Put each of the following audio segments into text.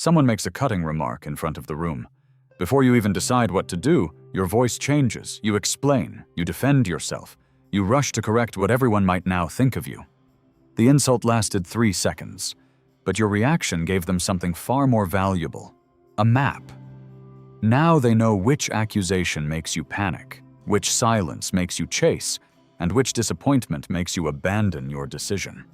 Someone makes a cutting remark in front of the room. Before you even decide what to do, your voice changes. You explain, you defend yourself, you rush to correct what everyone might now think of you. The insult lasted 3 seconds, but your reaction gave them something far more valuable: a map. Now they know which accusation makes you panic, which silence makes you chase, and which disappointment makes you abandon your decision.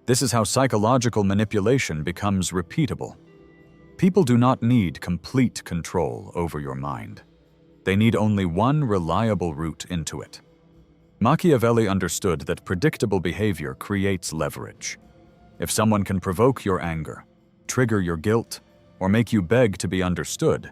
This is how psychological manipulation becomes repeatable. People do not need complete control over your mind. They need only one reliable route into it. Machiavelli understood that predictable behavior creates leverage. If someone can provoke your anger, trigger your guilt, or make you beg to be understood,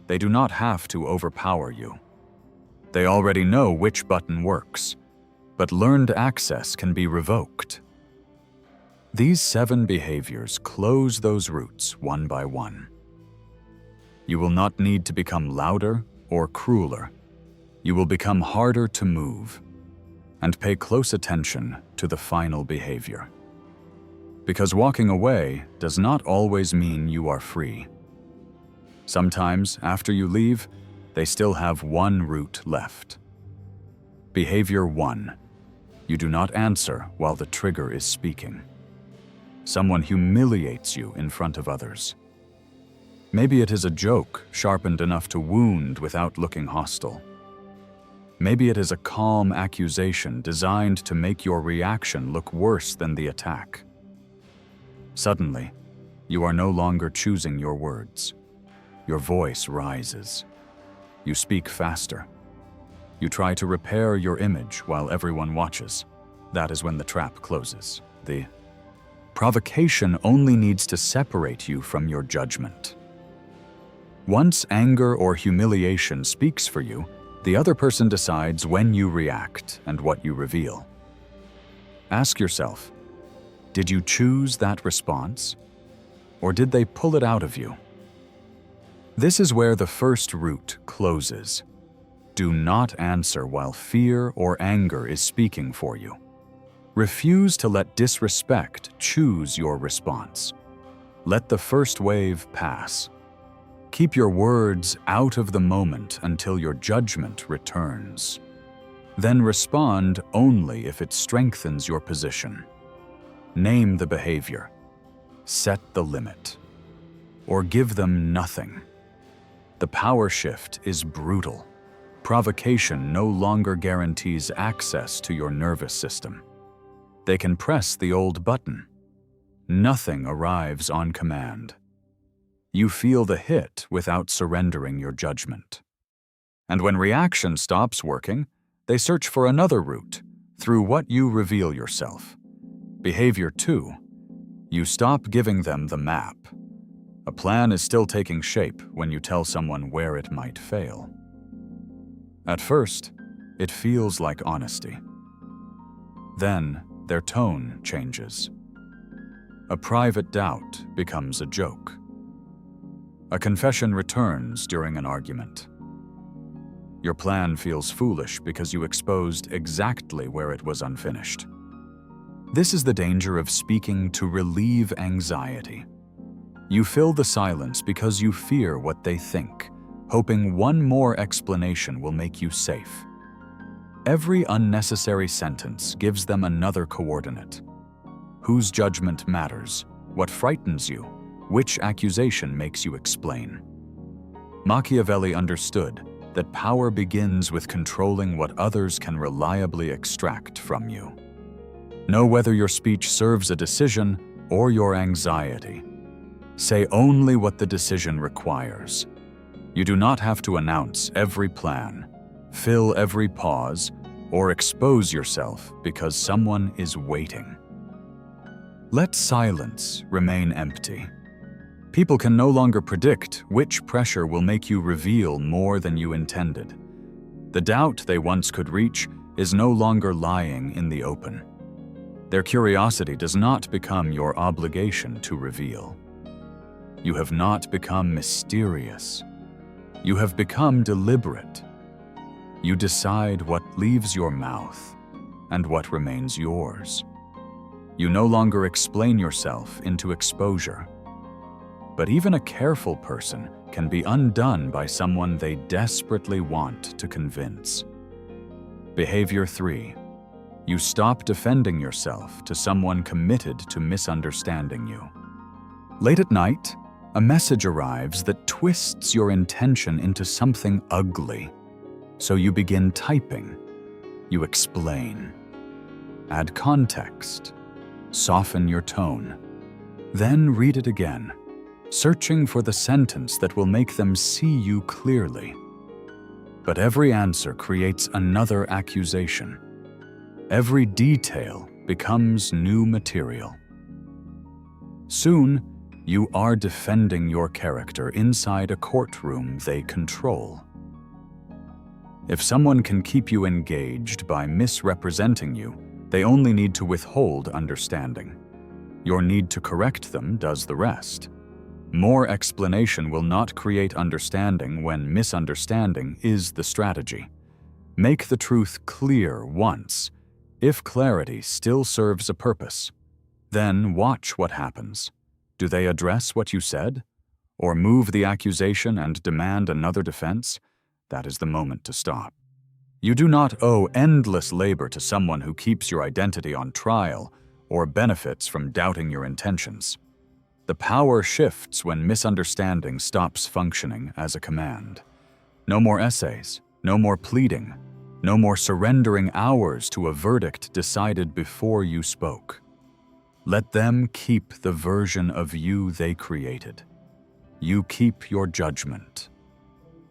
they do not have to overpower you. They already know which button works, but learned access can be revoked. These 7 behaviors close those routes one by one. You will not need to become louder or crueler. You will become harder to move. And pay close attention to the final behavior. Because walking away does not always mean you are free. Sometimes, after you leave, they still have one route left. Behavior 1. You do not answer while the trigger is speaking. Someone humiliates you in front of others. Maybe it is a joke sharpened enough to wound without looking hostile. Maybe it is a calm accusation designed to make your reaction look worse than the attack. Suddenly, you are no longer choosing your words. Your voice rises. You speak faster. You try to repair your image while everyone watches. That is when the trap closes. The provocation only needs to separate you from your judgment. Once anger or humiliation speaks for you, the other person decides when you react and what you reveal. Ask yourself, did you choose that response? Or did they pull it out of you? This is where the first route closes. Do not answer while fear or anger is speaking for you. Refuse to let disrespect choose your response. Let the first wave pass. Keep your words out of the moment until your judgment returns. Then respond only if it strengthens your position. Name the behavior. Set the limit. Or give them nothing. The power shift is brutal. Provocation no longer guarantees access to your nervous system. They can press the old button. Nothing arrives on command. You feel the hit without surrendering your judgment. And when reaction stops working, they search for another route, through what you reveal yourself. Behavior 2. You stop giving them the map. A plan is still taking shape when you tell someone where it might fail. At first, it feels like honesty. Then, their tone changes. A private doubt becomes a joke. A confession returns during an argument. Your plan feels foolish because you exposed exactly where it was unfinished. This is the danger of speaking to relieve anxiety. You fill the silence because you fear what they think, hoping one more explanation will make you safe. Every unnecessary sentence gives them another coordinate. Whose judgment matters? What frightens you? Which accusation makes you explain? Machiavelli understood that power begins with controlling what others can reliably extract from you. Know whether your speech serves a decision or your anxiety. Say only what the decision requires. You do not have to announce every plan, fill every pause, or expose yourself because someone is waiting. Let silence remain empty. People can no longer predict which pressure will make you reveal more than you intended. The doubt they once could reach is no longer lying in the open. Their curiosity does not become your obligation to reveal. You have not become mysterious. You have become deliberate. You decide what leaves your mouth and what remains yours. You no longer explain yourself into exposure. But even a careful person can be undone by someone they desperately want to convince. Behavior 3. You stop defending yourself to someone committed to misunderstanding you. Late at night, a message arrives that twists your intention into something ugly. So you begin typing. You explain. Add context. Soften your tone. Then read it again, searching for the sentence that will make them see you clearly. But every answer creates another accusation. Every detail becomes new material. Soon, you are defending your character inside a courtroom they control. If someone can keep you engaged by misrepresenting you, they only need to withhold understanding. Your need to correct them does the rest. More explanation will not create understanding when misunderstanding is the strategy. Make the truth clear once, if clarity still serves a purpose. Then watch what happens. Do they address what you said? Or move the accusation and demand another defense? That is the moment to stop. You do not owe endless labor to someone who keeps your identity on trial or benefits from doubting your intentions. The power shifts when misunderstanding stops functioning as a command. No more essays, no more pleading, no more surrendering hours to a verdict decided before you spoke. Let them keep the version of you they created. You keep your judgment.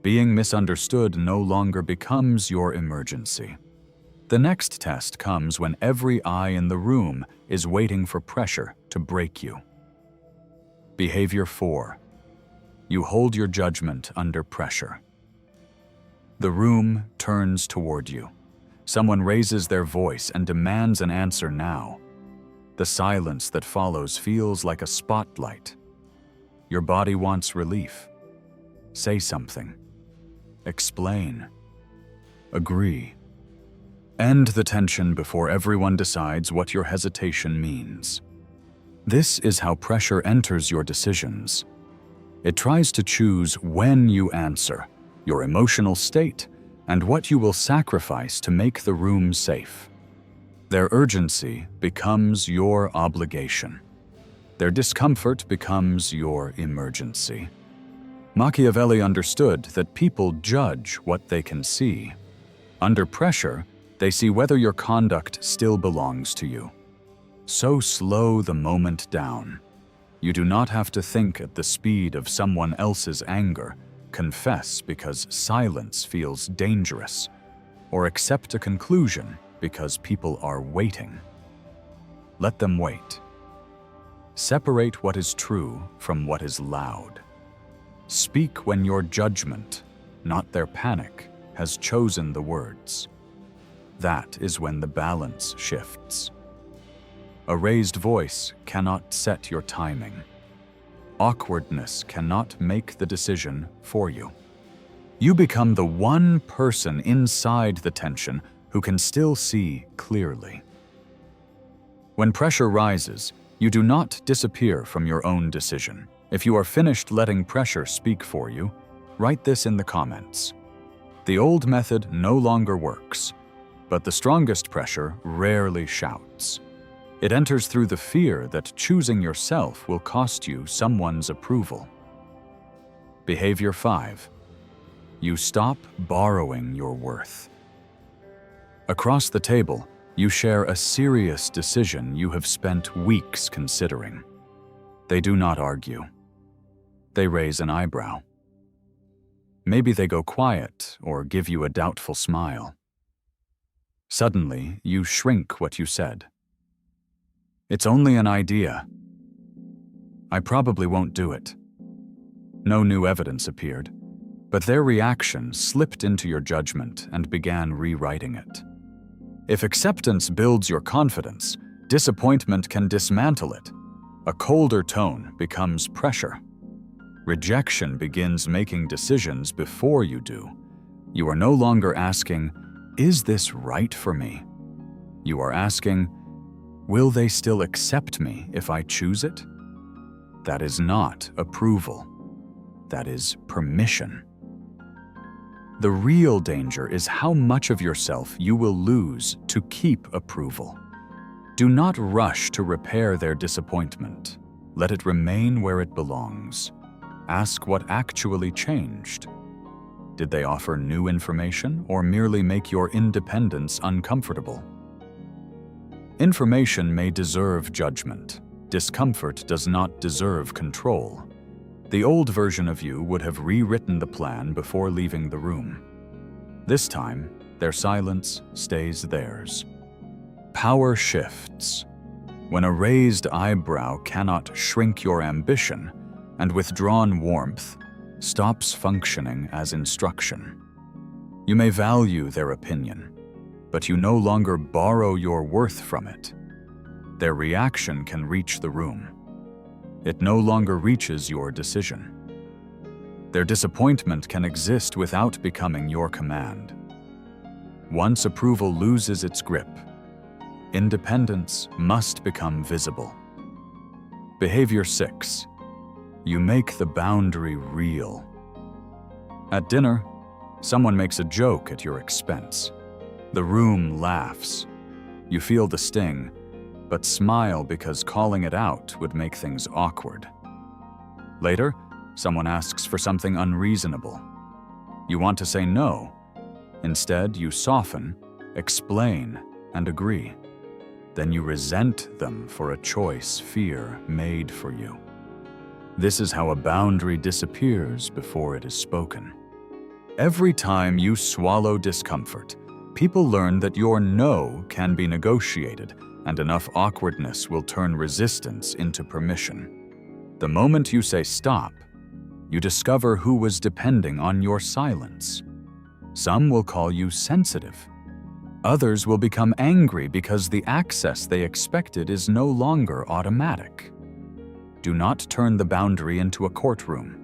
Being misunderstood no longer becomes your emergency. The next test comes when every eye in the room is waiting for pressure to break you. Behavior 4. You hold your judgment under pressure. The room turns toward you. Someone raises their voice and demands an answer now. The silence that follows feels like a spotlight. Your body wants relief. Say something. Explain. Agree. End the tension before everyone decides what your hesitation means. This is how pressure enters your decisions. It tries to choose when you answer, your emotional state, and what you will sacrifice to make the room safe. Their urgency becomes your obligation. Their discomfort becomes your emergency. Machiavelli understood that people judge what they can see. Under pressure, they see whether your conduct still belongs to you. So slow the moment down. You do not have to think at the speed of someone else's anger, confess because silence feels dangerous, or accept a conclusion because people are waiting. Let them wait. Separate what is true from what is loud. Speak when your judgment, not their panic, has chosen the words. That is when the balance shifts. A raised voice cannot set your timing. Awkwardness cannot make the decision for you. You become the one person inside the tension who can still see clearly. When pressure rises, you do not disappear from your own decision. If you are finished letting pressure speak for you, write this in the comments. The old method no longer works, but the strongest pressure rarely shouts. It enters through the fear that choosing yourself will cost you someone's approval. Behavior 5. You stop borrowing your worth. Across the table, you share a serious decision you have spent weeks considering. They do not argue. They raise an eyebrow. Maybe they go quiet or give you a doubtful smile. Suddenly, you shrink what you said. It's only an idea. I probably won't do it. No new evidence appeared, but their reaction slipped into your judgment and began rewriting it. If acceptance builds your confidence, disappointment can dismantle it. A colder tone becomes pressure. Rejection begins making decisions before you do. You are no longer asking, "Is this right for me?" You are asking, "Will they still accept me if I choose it?" That is not approval. That is permission. The real danger is how much of yourself you will lose to keep approval. Do not rush to repair their disappointment. Let it remain where it belongs. Ask what actually changed. Did they offer new information or merely make your independence uncomfortable? Information may deserve judgment. Discomfort does not deserve control. The old version of you would have rewritten the plan before leaving the room. This time, their silence stays theirs. Power shifts. When a raised eyebrow cannot shrink your ambition, and withdrawn warmth stops functioning as instruction. You may value their opinion, but you no longer borrow your worth from it. Their reaction can reach the room. It no longer reaches your decision. Their disappointment can exist without becoming your command. Once approval loses its grip, independence must become visible. Behavior 6. You make the boundary real. At dinner, someone makes a joke at your expense. The room laughs. You feel the sting, but smile because calling it out would make things awkward. Later, someone asks for something unreasonable. You want to say no. Instead, you soften, explain, and agree. Then you resent them for a choice fear made for you. This is how a boundary disappears before it is spoken. Every time you swallow discomfort, people learn that your no can be negotiated, and enough awkwardness will turn resistance into permission. The moment you say stop, you discover who was depending on your silence. Some will call you sensitive. Others will become angry because the access they expected is no longer automatic. Do not turn the boundary into a courtroom.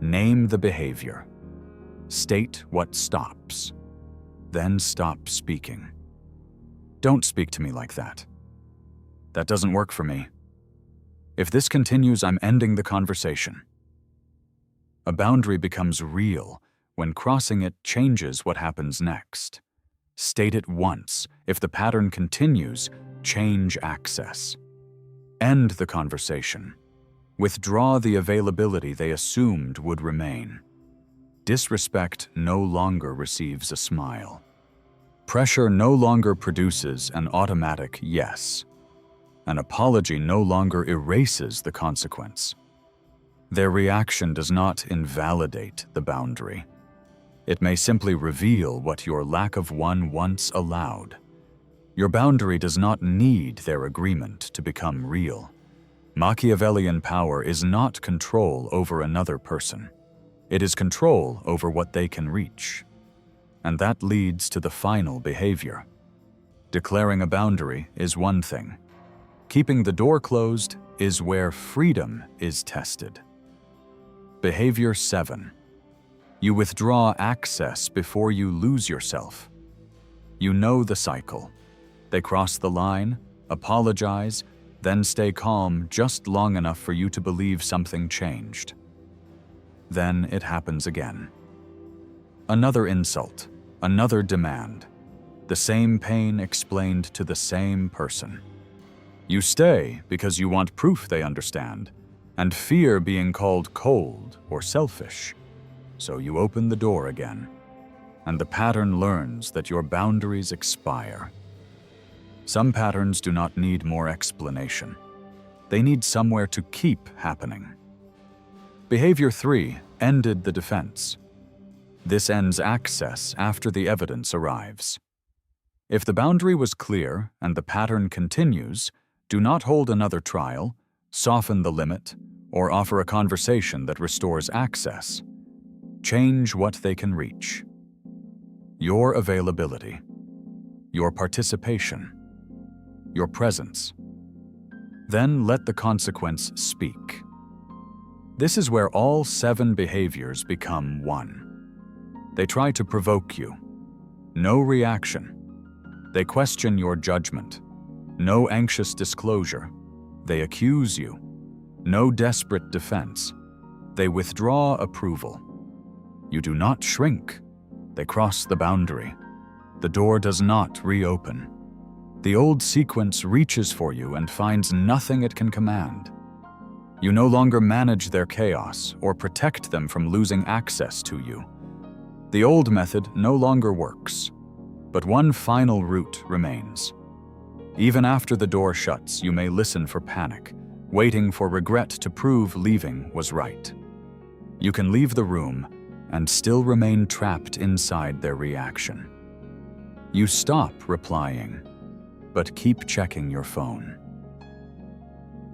Name the behavior. State what stops. Then stop speaking. Don't speak to me like that. That doesn't work for me. If this continues, I'm ending the conversation. A boundary becomes real when crossing it changes what happens next. State it once. If the pattern continues, change access. End the conversation. Withdraw the availability they assumed would remain. Disrespect no longer receives a smile. Pressure no longer produces an automatic yes. An apology no longer erases the consequence. Their reaction does not invalidate the boundary. It may simply reveal what your lack of one once allowed. Your boundary does not need their agreement to become real. Machiavellian power is not control over another person. It is control over what they can reach. And that leads to the final behavior. Declaring a boundary is one thing. Keeping the door closed is where freedom is tested. Behavior 7. You withdraw access before you lose yourself. You know the cycle. They cross the line, apologize, then stay calm just long enough for you to believe something changed. Then it happens again. Another insult, another demand. The same pain explained to the same person. You stay because you want proof they understand, and fear being called cold or selfish. So you open the door again, and the pattern learns that your boundaries expire. Some patterns do not need more explanation. They need somewhere to keep happening. Behavior 3 ended the defense. This ends access after the evidence arrives. If the boundary was clear and the pattern continues, do not hold another trial, soften the limit, or offer a conversation that restores access. Change what they can reach. Your availability, your participation, your presence. Then let the consequence speak. This is where all 7 behaviors become one. They try to provoke you. No reaction. They question your judgment. No anxious disclosure. They accuse you. No desperate defense. They withdraw approval. You do not shrink. They cross the boundary. The door does not reopen. The old sequence reaches for you and finds nothing it can command. You no longer manage their chaos or protect them from losing access to you. The old method no longer works, but one final route remains. Even after the door shuts, you may listen for panic, waiting for regret to prove leaving was right. You can leave the room and still remain trapped inside their reaction. You stop replying, but keep checking your phone.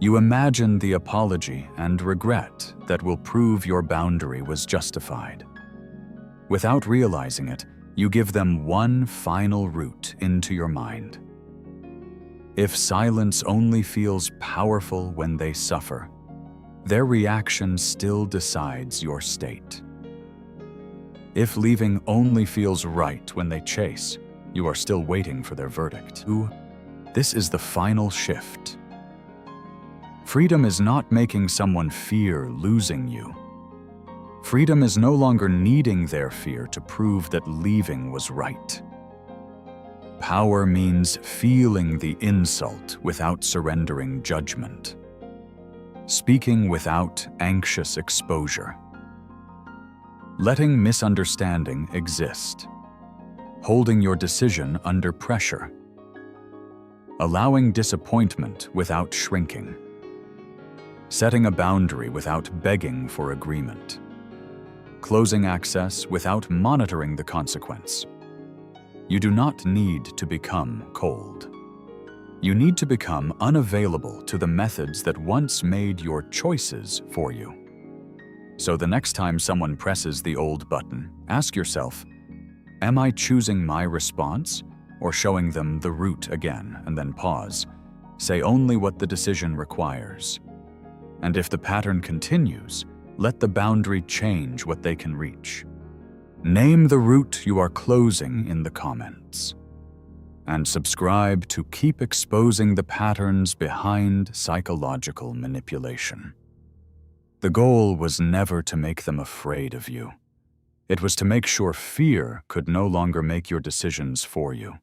You imagine the apology and regret that will prove your boundary was justified. Without realizing it, you give them one final route into your mind. If silence only feels powerful when they suffer, their reaction still decides your state. If leaving only feels right when they chase, you are still waiting for their verdict. This is the final shift. Freedom is not making someone fear losing you. Freedom is no longer needing their fear to prove that leaving was right. Power means feeling the insult without surrendering judgment. Speaking without anxious exposure. Letting misunderstanding exist. Holding your decision under pressure. Allowing disappointment without shrinking. Setting a boundary without begging for agreement. Closing access without monitoring the consequence. You do not need to become cold. You need to become unavailable to the methods that once made your choices for you. So the next time someone presses the old button, ask yourself, am I choosing my response or showing them the route again, and then pause? Say only what the decision requires. And if the pattern continues, let the boundary change what they can reach. Name the route you are closing in the comments. And subscribe to keep exposing the patterns behind psychological manipulation. The goal was never to make them afraid of you. It was to make sure fear could no longer make your decisions for you.